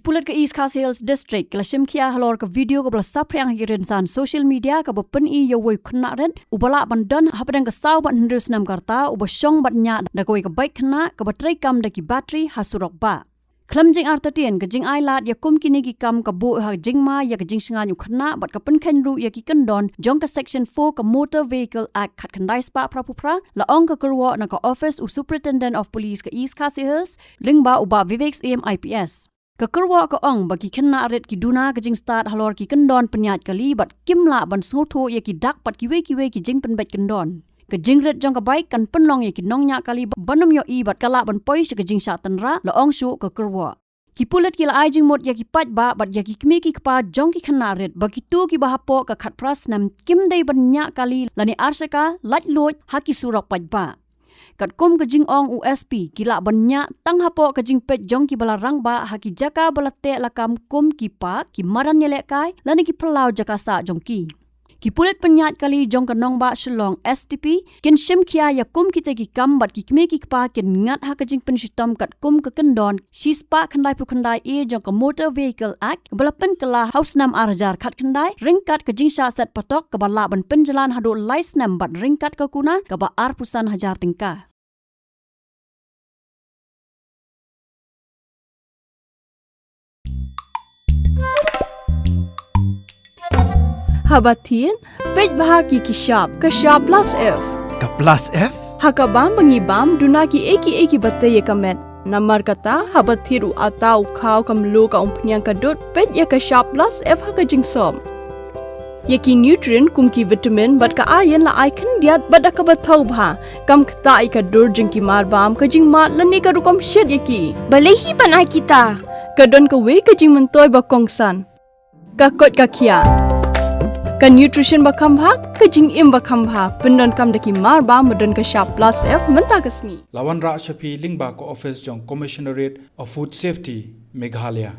Kipulat ke East Coast Hills District kala shimkia halor ke video ke bala sapriang hirinsan social media ke pen I yowoi khna ren ubala bandan hapadang ke saw bat hendus nam karta ubashong bat Ñiah da koi ke baik khna ke batrai kam da ki battery ha Surok ba. Klam jing artatien ke jing ailat ya kum kini ki kam ke bu ha jingma ya ke jing singa nyu khna bat ke pen khen ru ya ki kendon jong ke section 4 ke Motor Vehicle Act khat khandai spa prapupra la ong ke Kyrwoh na ke office u superintendent of police ke East Coast Hills lingba uba Vivek IPS. Ke Kyrwoh ke ong bagi kena arit ki duna ke jing start halor ki kendon penyat kali bat kimla ban snotho ya ki dak pat kiwe ki jing penbet kendon. Ke jing ret jong ke baik kan penlong ya ki nong Ñiah kali banam yo I bat kala ban poi ke jing syatan ra la ong shu ke Kyrwoh. Ki pulet ki la ai jing mot ya ki pat ba bat ya ki Kmie ki kpa jong ki kena arit bagi tu ki ba Hapoh ke khat pras Snem kim dei ban Ñiah kali la ni arsaka lat loj ha ki Surok pat ba. Kat kum ke jing ong USP kila ban Ñiah tang Hapoh ke jing pet jong ki bala rang ba haki jaka bala te lakam kum ki pa ki maran nyelek kai lani ki pelau jaka sa jong ki. Ki pulet penyat kali jong ke nong ba Shillong STP kin shim kia ya kum kita ki kam bat ki Kmie ki pa kin Ngat ha ke jing penshitam kat kum ke kendon shispa khandai pu khandai e jong ke Motor Vehicle Act bala pen kala house nam arjar khat khandai ringkat ke jing sha set patok ke bala ban penjalan hadu lai Snem bat ringkat ke kuna ke ba ar pusan hajar tingkah. Habatin, pej bahaki ki shop plus F. Ka plus F? Hakabam bangi bam duna ki eki batte ye kamet. Namar kata habathiru atau kau kamlu ka umpnyang kadut pej ya ka shop plus F haka jingsom. Yaki nutrient kum ki vitamin bat ka ayen la icon diat bat ka bathau bha. Kam kta I ka dur jing ki mar bam ka jing mat lani ka rukom shed yaki. Balehi panai kita. Kadon ka we ka jing mentoy ba kongsan. Ka kot ka kia. Ka nutrition bakam bha ka jing im bakam bha pendon kam daki mar ba modon ka shop plus F menta kasni Lawan ra shapi lingba ko office jong commissionerate of food safety Meghalaya